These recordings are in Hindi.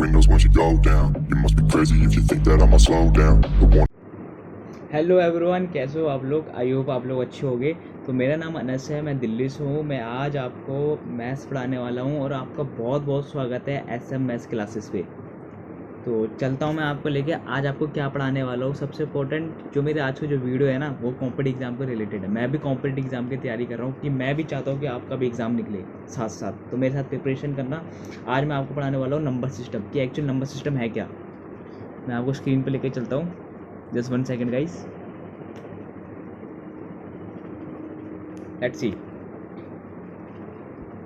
windows once you go down. You must be crazy if you think that I'ma slow down. The one hello everyone, कैसे हो आप लोग। आई होप आप लोग अच्छे होंगे। तो मेरा नाम अनस है, मैं दिल्ली से हूँ। मैं आज आपको मैथ्स पढ़ाने वाला हूँ और आपका बहुत बहुत स्वागत है SM मैथ्स क्लासेस पे। तो चलता हूँ मैं आपको लेके। आज आपको क्या पढ़ाने वाला हूँ। सबसे इम्पोर्टेंट जो मेरे आज का जो वीडियो है ना, वो कॉम्पिटिटिव एग्ज़ाम को रिलेटेड है। मैं भी कॉम्पिटिटिव एग्ज़ाम की तैयारी कर रहा हूँ कि मैं भी चाहता हूँ कि आपका भी एग्ज़ाम निकले साथ साथ। तो मेरे साथ प्रिपरेशन करना। आज मैं आपको पढ़ाने वाला हूँ नंबर सिस्टम कि एक्चुअल नंबर सिस्टम है क्या। मैं आपको स्क्रीन पर लेके चलता हूँ। Just 1 second guys, let's see.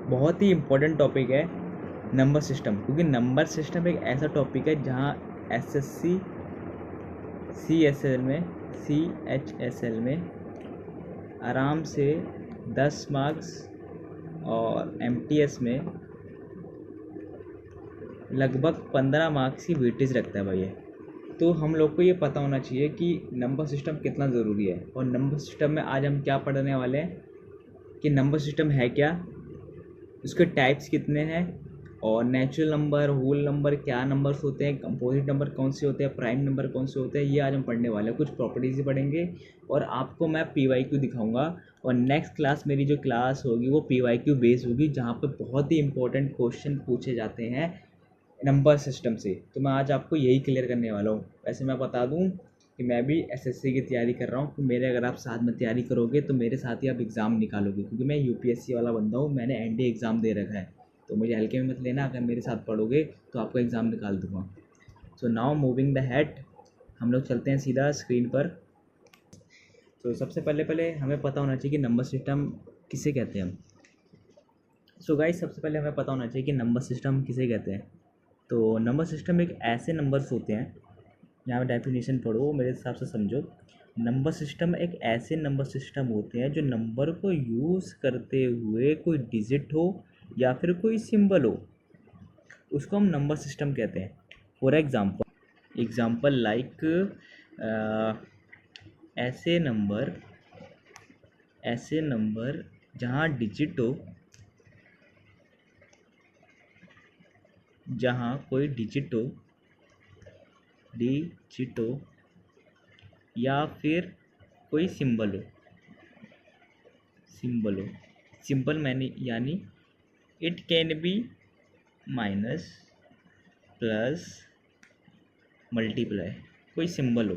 बहुत ही इम्पोर्टेंट टॉपिक है नंबर सिस्टम, क्योंकि नंबर सिस्टम एक ऐसा टॉपिक है जहाँ SSC CHSL में आराम से 10 मार्क्स और MTS में लगभग 15 मार्क्स की वेटेज रखता है भैया। तो हम लोग को ये पता होना चाहिए कि नंबर सिस्टम कितना ज़रूरी है। और नंबर सिस्टम में आज हम क्या पढ़ने वाले हैं कि नंबर सिस्टम है क्या, उसके टाइप्स कितने हैं, और नेचुरल नंबर, होल नंबर क्या नंबर्स होते हैं, कंपोजिट नंबर कौन से होते हैं, प्राइम नंबर कौन से होते हैं, ये आज हम पढ़ने वाले हैं। कुछ प्रॉपर्टीज पढ़ेंगे और आपको मैं PYQ दिखाऊंगा। और नेक्स्ट क्लास मेरी जो क्लास होगी वो PYQ बेस्ड होगी, जहाँ पे बहुत ही इंपॉर्टेंट क्वेश्चन पूछे जाते हैं नंबर सिस्टम से। तो मैं आज आपको यही क्लियर करने वाला हूँ। वैसे मैं बता दूँ कि मैं भी SSC की तैयारी कर रहा हूँ। तो मेरे अगर आप साथ में तैयारी करोगे तो मेरे साथ ही आप एग्ज़ाम निकालोगे, क्योंकि मैं UPSC वाला बंदा हूँ। मैंने NDA एग्ज़ाम दे रखा है, तो मुझे हल्के में मत लेना। अगर मेरे साथ पढ़ोगे तो आपका एग्ज़ाम निकाल दूँगा। So now moving the head, हम लोग चलते हैं सीधा स्क्रीन पर। तो सबसे पहले हमें पता होना चाहिए कि नंबर सिस्टम किसे कहते हैं हम। सो गाइस, सबसे पहले हमें पता होना चाहिए कि नंबर सिस्टम किसे कहते हैं। तो नंबर सिस्टम एक ऐसे नंबर्स होते हैं, यहाँ पे डेफिनेशन पढ़ो मेरे हिसाब से समझो। नंबर सिस्टम एक ऐसे नंबर सिस्टम होते हैं जो नंबर को यूज़ करते हुए कोई डिजिट हो या फिर कोई सिंबल हो, उसको हम नंबर सिस्टम कहते हैं। फॉर एग्जाम्पल लाइक ऐसे नंबर जहाँ डिजिट हो, जहाँ कोई डिजिट हो या फिर कोई सिंबल हो। सिंपल मैंने यानी it can be minus, plus, multiply, कोई सिंबल हो।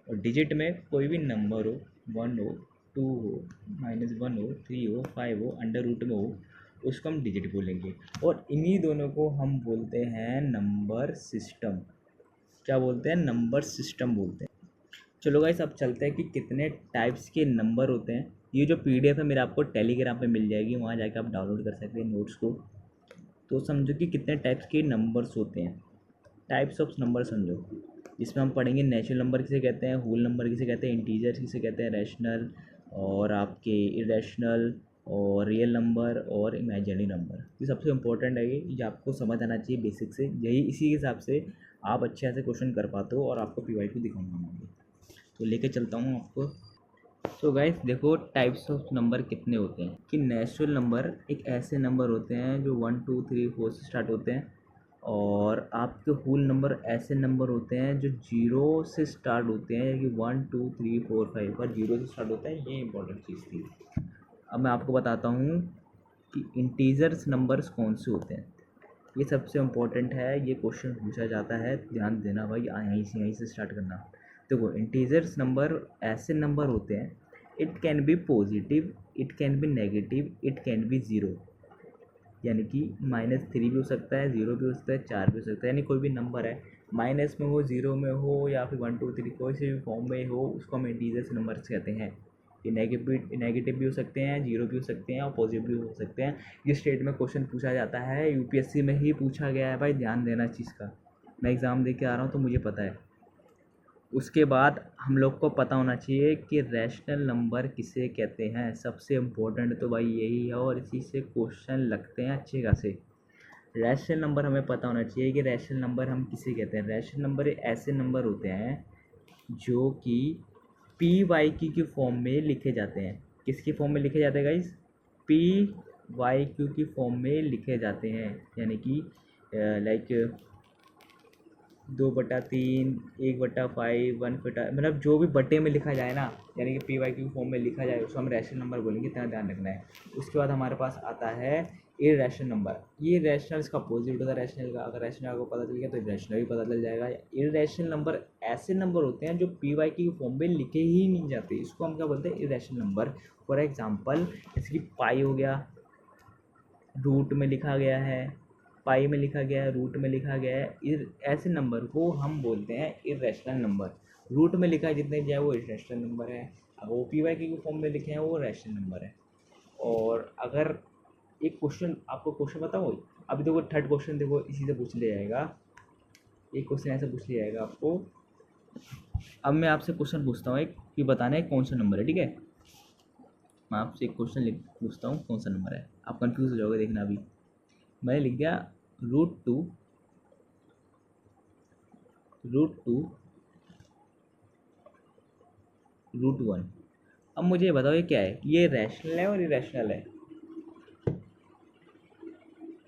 और डिजिट में कोई भी नंबर हो, 1 हो, 2 हो, -1 हो, 3 हो, 5 हो, अंडर रूट में हो, उसको हम डिजिट बोलेंगे। और इन्हीं दोनों को हम बोलते हैं नंबर सिस्टम। क्या बोलते हैं? नंबर सिस्टम बोलते हैं। चलो गाइस, अब चलते हैं कि कितने टाइप्स के नंबर होते हैं। ये जो PDF है मेरा आपको टेलीग्राम पे मिल जाएगी, वहाँ जाकर आप डाउनलोड कर सकते हैं नोट्स को। तो समझो कि कितने टाइप्स के नंबर्स होते हैं। टाइप्स ऑफ नंबर समझो, इसमें हम पढ़ेंगे नेचुरल नंबर किसे कहते हैं, होल नंबर किसे कहते हैं, इंटीजर किसे कहते हैं, रैशनल और आपके इरेशनल और रियल नंबर और इमेजिनरी नंबर। ये सबसे इम्पोर्टेंट है, ये आपको समझ आना चाहिए बेसिक से। यही इसी के हिसाब से आप अच्छे से क्वेश्चन कर पाते हो और आपको PYQ दिखाऊंगा मैं। तो लेके चलता हूँ आपको। तो गाइस देखो, टाइप्स ऑफ नंबर कितने होते हैं कि नेचुरल नंबर एक ऐसे नंबर होते हैं जो 1 2 3 4 से स्टार्ट होते हैं। और आपके होल नंबर ऐसे नंबर होते हैं जो 0 से स्टार्ट होते हैं, कि 1 2 3 4 5 पर 0 से स्टार्ट होता है। ये इंपॉर्टेंट चीज़ थी। अब मैं आपको बताता हूँ कि इंटीजर्स नंबर्स कौन से होते हैं। ये सबसे इम्पोर्टेंट है, ये क्वेश्चन पूछा जाता है, ध्यान देना भाई। यहीं से स्टार्ट करना। देखो, इंटीजर्स नंबर ऐसे नंबर होते हैं, it can be positive, it can be negative, it can be zero. यानी कि -3 भी हो सकता है, 0 भी हो सकता है, 4 भी हो सकता है। यानी कोई भी नंबर है, माइनस में हो, 0 में हो, या फिर 1 2 3 कोई से भी फॉर्म में हो, उसको हम इंटीजर्स नंबर्स कहते हैं। ये नेगेटिव भी हो सकते हैं, 0 भी हो सकते हैं और पॉजिटिव भी हो सकते हैं। ये स्टेट में क्वेश्चन पूछा जाता है, UPSC में ही पूछा गया है भाई, ध्यान देना चीज़ का। मैं एग्ज़ाम दे के आ रहा हूँ तो मुझे पता है। उसके बाद हम लोग को पता होना चाहिए कि रैशनल नंबर किसे कहते हैं। सबसे इम्पोर्टेंट तो भाई यही है, और इसी से क्वेश्चन लगते हैं अच्छे खासे। रैशनल नंबर हमें पता होना चाहिए कि रैशनल नंबर हम किसे कहते हैं। रैशनल नंबर ऐसे नंबर होते हैं जो कि PYQ की फॉर्म में लिखे जाते हैं। किसकी फॉर्म में लिखे जाते हैं गाइस? PYQ की फॉर्म में लिखे जाते हैं। यानी कि लाइक 2/3, 1/5, 1/, मतलब जो भी बटे में लिखा जाए ना, यानी कि पी वाई क्यू फॉर्म में लिखा जाए उसको हम रैशनल नंबर बोलेंगे, इतना ध्यान रखना है। उसके बाद हमारे पास आता है इरेशनल नंबर। ये रैशनल इसका अपोजिट होता है रैशनल का। अगर रैशनल आपको पता चल गया तो इरेशनल भी पता चल जाएगा। इरेशनल नंबर ऐसे नंबर होते हैं जो पी वाई क्यू फॉर्म में लिखे ही नहीं जाते, इसको हम क्या बोलते हैं, इरेशनल नंबर। फॉर एग्जाम्पल जैसे कि पाई हो गया, रूट में लिखा गया है, पाई में लिखा गया है, रूट में लिखा गया है, ऐसे नंबर को हम बोलते हैं इरेशनल नंबर। रूट में लिखा है जितने जाए वो इरेशनल नंबर है, अगर वो पी वाई के फॉर्म में लिखे हैं वो रैशनल नंबर है। और अगर एक क्वेश्चन आपको क्वेश्चन बताओ, अभी देखो थर्ड क्वेश्चन देखो इसी से पूछ लिया जाएगा, एक क्वेश्चन ऐसे पूछ लिया जाएगा आपको। अब मैं आपसे क्वेश्चन पूछता हूँ एक, कि बताना है कौन सा नंबर है, ठीक है। मैं आपसे एक क्वेश्चन पूछता हूँ कौन सा नंबर है, आप कंफ्यूज हो जाओगे, देखना। अभी मैंने लिख दिया √2 √1। अब मुझे ये बताओ ये क्या है, ये रैशनल है और इरेशनल है।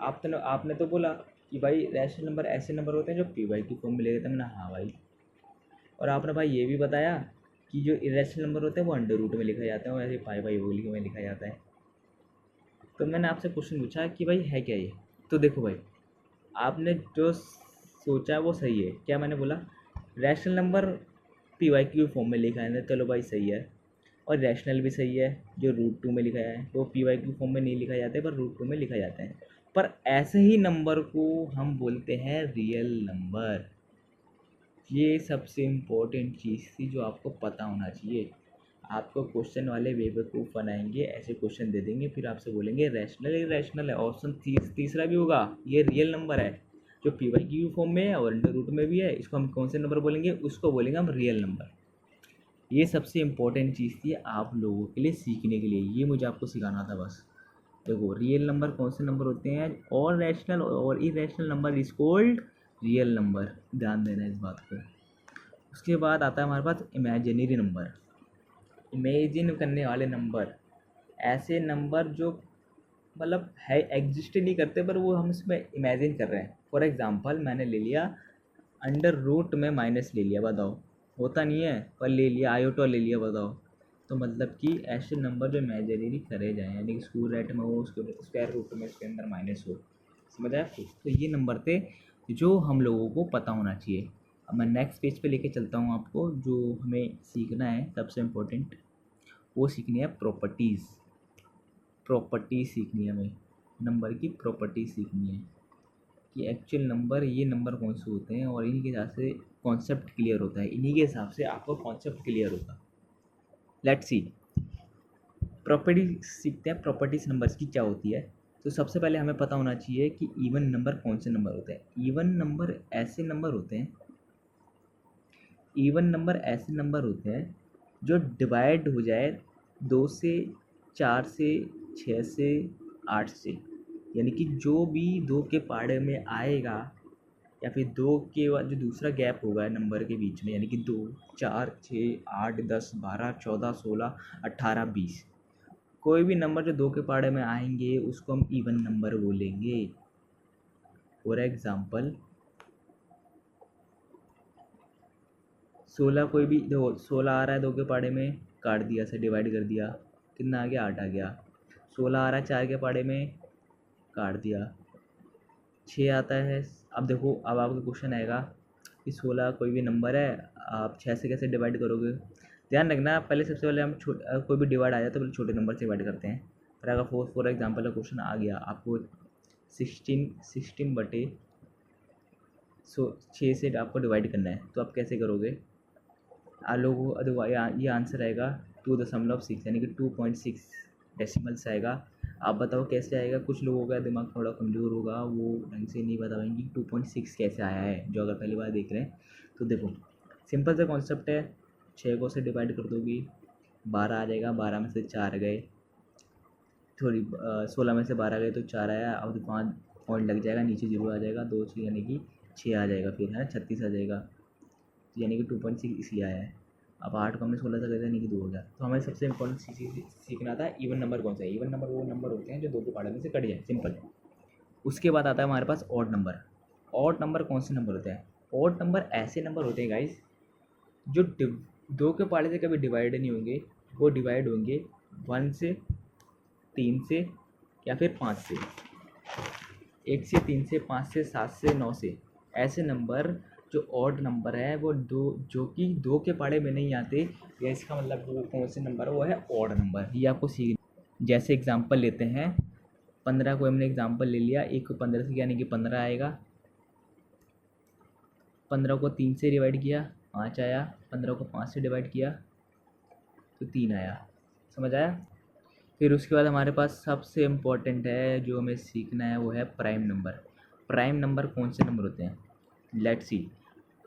आपने तो बोला कि भाई रैशनल नंबर ऐसे नंबर होते हैं जो पी वाई की फॉर्म में ले लेते हैं। मैंने हाँ भाई। और आपने भाई ये भी बताया कि जो इरेशनल नंबर होते हैं वो अंडर रूट में लिखा जाता है और ऐसे पाई बाई होल में लिखा जाता है। तो मैंने आपसे क्वेश्चन पूछा कि भाई है क्या ये। तो देखो भाई, आपने जो सोचा वो सही है। क्या मैंने बोला, rational number P Y Q form में लिखा है, चलो भाई सही है। और रैशनल भी सही है, जो √2 में लिखा है वो पी वाई क्यू फॉर्म में नहीं लिखा जाता है पर √2 में लिखा जाता है। पर ऐसे ही नंबर को हम बोलते हैं रियल नंबर। ये सबसे इम्पोर्टेंट चीज़ थी जो आपको पता होना चाहिए। आपको क्वेश्चन वाले बेवकूफ़ बनाएंगे, ऐसे क्वेश्चन दे देंगे, फिर आपसे बोलेंगे रैशनल इरेशनल है। ऑप्शन तीसरा भी होगा, ये रियल नंबर है जो पी वाई क्यू फॉर्म में है और अंडर रूट में भी है। इसको हम कौन से नंबर बोलेंगे, उसको बोलेंगे हम रियल नंबर। ये सबसे इम्पोर्टेंट चीज़ थी आप लोगों के लिए सीखने के लिए, ये मुझे आपको सिखाना था बस। देखो रियल नंबर कौन से नंबर होते हैं, और रैशनल और irrational number is called real number, ध्यान देना इस बात को। उसके बाद आता है हमारे पास इमेजिनरी नंबर। इमेजिन करने वाले नंबर, ऐसे नंबर जो मतलब है एग्जिस्ट नहीं करते पर वो हम इसमें इमेजिन कर रहे हैं। फॉर एग्जांपल मैंने ले लिया अंडर रूट में माइनस ले लिया, बताओ होता नहीं है पर ले लिया, आयोटा ले लिया, बताओ। तो मतलब कि ऐसे नंबर जो इमेजिनरी करे जाएँ, यानी कि स्क्वायर राइट में हो, उसके स्क्वायर रूट में उसके अंदर माइनस हो, समझ आया आपको। तो ये नंबर थे जो हम लोगों को पता होना चाहिए। अब मैं नेक्स्ट पेज पे लेके चलता हूँ आपको, जो हमें सीखना है सबसे इम्पोर्टेंट वो सीखनी है प्रॉपर्टीज़। प्रॉपर्टी सीखनी है हमें, नंबर की प्रॉपर्टी सीखनी है कि एक्चुअल नंबर, ये नंबर कौन से होते हैं और इन्हीं के हिसाब से कॉन्सेप्ट क्लियर होता है, इन्हीं के हिसाब से आपको कॉन्सेप्ट क्लियर होगा। लेट्स सी, प्रॉपर्टी सीखते हैं, प्रॉपर्टीज नंबर्स की क्या होती है। तो सबसे पहले हमें पता होना चाहिए कि इवन नंबर कौन से नंबर होते हैं। इवन नंबर ऐसे नंबर होते हैं, इवन नंबर ऐसे नंबर होते हैं जो डिवाइड हो जाए 2 से, 4 से, 6 से, 8 से, यानी कि जो भी 2 के पहाड़े में आएगा या फिर 2 के बाद जो दूसरा गैप होगा नंबर के बीच में, यानी कि 2, 4, 6, 8, 10, 12, 14, 16, 18, 20, कोई भी नंबर जो 2 के पहाड़े में आएंगे उसको हम इवन नंबर बोलेंगे। फॉर एग्जाम्पल 16, कोई भी देखो 16 आ रहा है 2 के पहाड़े में, काट दिया से डिवाइड कर दिया, कितना आ गया, 8 आ गया। 16 आ रहा है 4 के पहाड़े में, काट दिया, 6 आता है। अब देखो, अब आपका क्वेश्चन आएगा कि 16 कोई भी नंबर है, आप 6 से कैसे डिवाइड करोगे। ध्यान रखना, पहले सबसे पहले हम कोई भी डिवाइड आ जाए तो पहले छोटे नंबर से डिवाइड करते हैं। पर अगर फॉर एग्जाम्पल का क्वेश्चन आ गया आपको 16 बटे 6 से आपको डिवाइड करना है, तो आप कैसे करोगे। लोगों देखो ये आंसर आएगा 2.6, यानी कि 2.6 डेसिमल्स आएगा। आप बताओ कैसे आएगा। कुछ लोगों का दिमाग थोड़ा कमज़ोर होगा, वो ढंग से नहीं बता पाएंगे 2.6 कैसे आया है, जो अगर पहली बार देख रहे हैं। तो देखो सिंपल सा कॉन्सेप्ट है, 6 को से डिवाइड कर दोगी 12 आ जाएगा, 12 में से 4 गए, थोड़ी 16 में से 12 गए तो 4 आया। अब 5 पॉइंट लग जाएगा, नीचे 0 आ जाएगा, 2 से यानी कि 6 आ जाएगा, फिर है 36 आ जाएगा, यानी कि 2.6 इसलिए आया है। अब 8 को हमने 16 से कर यानी कि 2 हो गया। तो हमें सबसे इंपॉर्टेंट सीखना था इवन नंबर कौन सा है। इवन नंबर वो नंबर होते हैं जो 2 के पहाड़े में से कट जाए, सिंपल। उसके बाद आता है हमारे पास ऑड नंबर। ऑड नंबर कौन से नंबर होते हैं? ऑड नंबर ऐसे नंबर होते हैं गाइस जो दो के पाड़े से कभी डिवाइड नहीं होंगे, वो डिवाइड होंगे 1 से, 3 से या फिर 5 से, 1 से, 3 से, 5 से, 7 से, 9 से। ऐसे नंबर जो ऑड नंबर है वो जो कि दो के पाड़े में नहीं आते, या इसका मतलब वो कौन से नंबर है, वो है ऑड नंबर। ये आपको सीख, जैसे एग्जांपल लेते हैं 15 को हमने एग्जांपल ले लिया, 1 को 15 से यानी कि 15 आएगा। 15 को 3 से डिवाइड किया 5 आया, 15 को 5 से डिवाइड किया तो 3 आया। समझ आया? फिर उसके बाद हमारे पास सबसे इम्पोर्टेंट है जो हमें सीखना है, वो है प्राइम नंबर। प्राइम नंबर कौन से नंबर होते हैं? Let's see.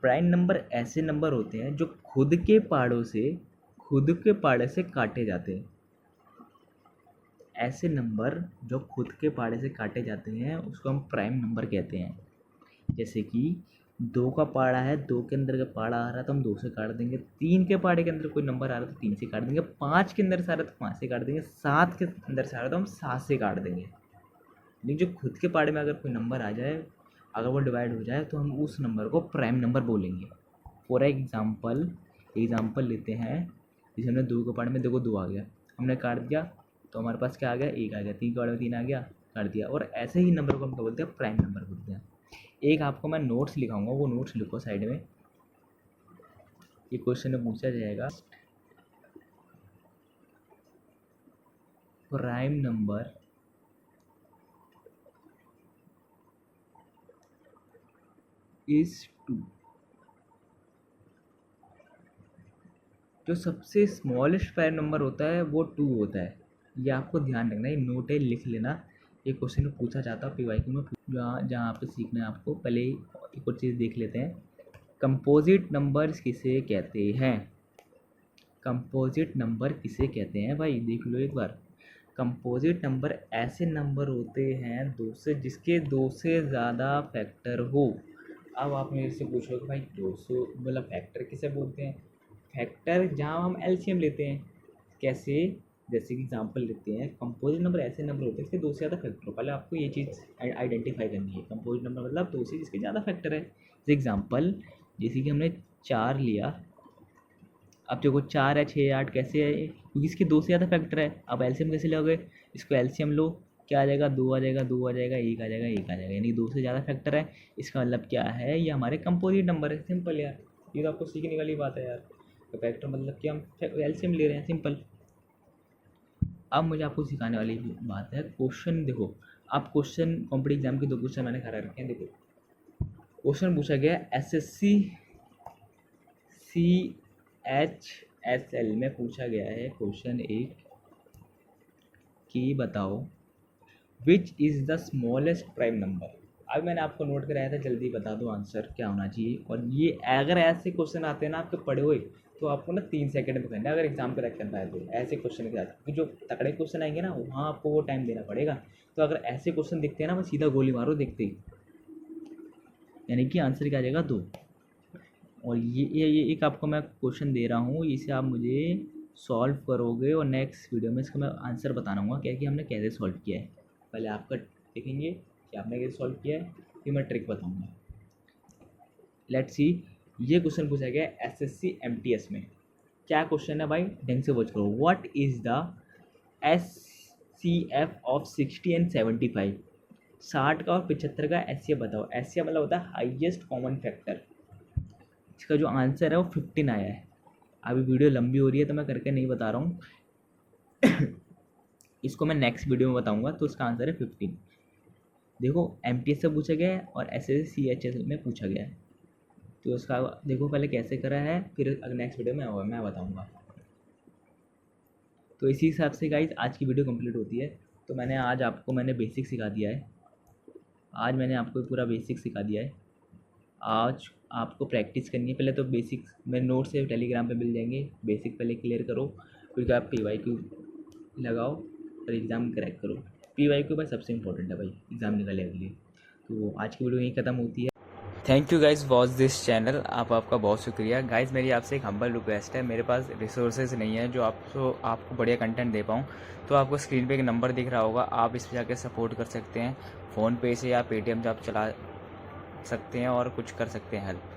प्राइम नंबर ऐसे नंबर होते हैं जो खुद के पाड़े से काटे जाते हैं। ऐसे नंबर जो खुद के पाड़े से काटे जाते हैं उसको हम प्राइम नंबर कहते हैं। जैसे कि 2 का पाड़ा है, 2 के अंदर का पाड़ा आ रहा है तो हम 2 से काट देंगे, 3 के पाड़े के अंदर कोई नंबर आ रहा है तो 3 से काट देंगे, 5 के अंदर से आ रहा है तो 5 से काट देंगे, 7 के अंदर से आ रहा है तो हम 7 से काट देंगे। लेकिन जो खुद के पाड़े में अगर कोई नंबर आ जाए, अगर वो डिवाइड हो जाए तो हम उस नंबर को प्राइम नंबर बोलेंगे। फॉर एग्जाम्पल लेते हैं, जैसे हमने 2 के पाड़े में देखो 2 आ गया, हमने काट दिया तो हमारे पास क्या आ गया? 1 आ गया। 3 के पाड़े में 3 आ गया, काट दिया। और ऐसे ही नंबर को हम क्या बोलते हैं? प्राइम नंबर बोलते हैं। एक आपको मैं नोट्स लिखाऊंगा, वो नोट्स लिखो साइड में, ये क्वेश्चन में पूछा जाएगा। Prime number is 2। जो सबसे स्मॉलेस्ट प्राइम नंबर होता है वो 2 होता है। ये आपको ध्यान रखना है, नोट है, लिख लेना। ये क्वेश्चन में पूछा जाता है पीवाईक्यू में, जहाँ पे सीखना है आपको। पहले एक और चीज़ देख लेते हैं, कंपोजिट नंबर्स किसे कहते हैं? कंपोजिट नंबर किसे कहते हैं भाई? देख लो एक बार। कंपोजिट नंबर ऐसे नंबर होते हैं जिसके 2 से ज़्यादा फैक्टर हो। अब आप मेरे से पूछोगे भाई 200 मतलब फैक्टर किसे बोलते हैं? फैक्टर जहाँ हम एलसीएम लेते हैं। कैसे? जैसे कि एग्जांपल लेते हैं, कंपोजिट नंबर ऐसे नंबर होते हैं जिसके 2 से ज़्यादा फैक्टर हो। पहले आपको ये चीज़ आइडेंटिफाई करनी है। कंपोजिट नंबर मतलब 2 से जिसके ज़्यादा फैक्टर है। जैसे एग्जांपल, जैसे कि हमने 4 लिया, अब देखो 4 है, 6 8 कैसे है? क्योंकि इसके 2 से ज़्यादा फैक्टर है। अब एलसीएम कैसे लोगे? इसको एलसीएम लो, क्या आ जाएगा? 2 आ जाएगा, 2 आ जाएगा, 1 आ जाएगा, 1 आ जाएगा, यानी 2 से ज़्यादा फैक्टर है। इसका मतलब क्या है? ये हमारे कंपोजिट नंबर है। सिंपल यार, ये तो आपको सीखने वाली बात है यार। तो फैक्टर मतलब कि हम एलसीएम ले रहे हैं, सिंपल। अब मुझे आपको सिखाने वाली बात है, क्वेश्चन देखो। आप क्वेश्चन कॉम्पिटिटिव एग्जाम के 2 क्वेश्चन मैंने खड़ा रखे हैं। देखो क्वेश्चन पूछा गया एसएससी CHSL में पूछा गया है क्वेश्चन 1 कि बताओ which is the smallest prime number. अब मैंने आपको नोट कराया था, जल्दी बता दो आंसर क्या होना चाहिए। और ये अगर ऐसे क्वेश्चन आते हैं ना आपके पढ़े हुए, तो आपको ना 3 सेकंड में करना है अगर एग्जाम क्रैक करना है तो। ऐसे क्वेश्चन के साथ, क्योंकि जो तगड़े क्वेश्चन आएंगे ना वहाँ आपको वो टाइम देना पड़ेगा। तो अगर ऐसे क्वेश्चन दिखते हैं ना, बस सीधा गोली मारो देखते ही, यानी कि आंसर क्या आ जाएगा? 2। और ये एक आपको मैं क्वेश्चन दे रहा हूँ, इसे आप मुझे सॉल्व करोगे और नेक्स्ट वीडियो में इसका मैं आंसर बताऊँगा क्या कि हमने कैसे सॉल्व किया है। पहले आपका देखेंगे कि आपने कैसे सॉल्व किया है, फिर मैं ट्रिक बताऊँगा। लेट्स सी, ये क्वेश्चन पूछा गया है SSC MTS में। क्या क्वेश्चन है भाई? ढंग से वॉच करो। What is the SCF of 60 and 75? 60 का और 75 का SCF बताओ। SCF मतलब होता है हाईएस्ट कॉमन फैक्टर। इसका जो आंसर है वो 15 आया है। अभी वीडियो लंबी हो रही है तो मैं करके नहीं बता रहा हूँ इसको मैं नेक्स्ट वीडियो में बताऊँगा। तो इसका आंसर है 15। देखो MTS से पूछा गया है और SSC CHSL में पूछा गया है, तो उसका देखो पहले कैसे करा है, फिर अगर नेक्स्ट वीडियो में मैं बताऊँगा। तो इसी हिसाब से गाइज आज की वीडियो कंप्लीट होती है। तो मैंने बेसिक सिखा दिया है। आज मैंने आपको पूरा बेसिक सिखा दिया है। आज आपको प्रैक्टिस करनी है। पहले तो बेसिक मेरे नोट्स से टेलीग्राम पे मिल जाएंगे। बेसिक पहले क्लियर करो, फिर आप PYQ लगाओ और एग्ज़ाम क्रैक करो। PYQ भाई सबसे इंपॉर्टेंट है भाई एग्ज़ाम निकालने के लिए। तो आज की वीडियो यहीं ख़त्म होती है। Thank you guys watch this channel. आपका बहुत शुक्रिया गाइज़। मेरी आपसे एक हम्बल रिक्वेस्ट है, मेरे पास रिसोर्सेज नहीं है जो आपको बढ़िया कंटेंट दे पाऊँ। तो आपको स्क्रीन पे एक नंबर दिख रहा होगा, आप इस पर जाकर सपोर्ट कर सकते हैं। फ़ोनपे से या पेटीएम से आप सकते हैं और कुछ कर सकते हैं हेल्प।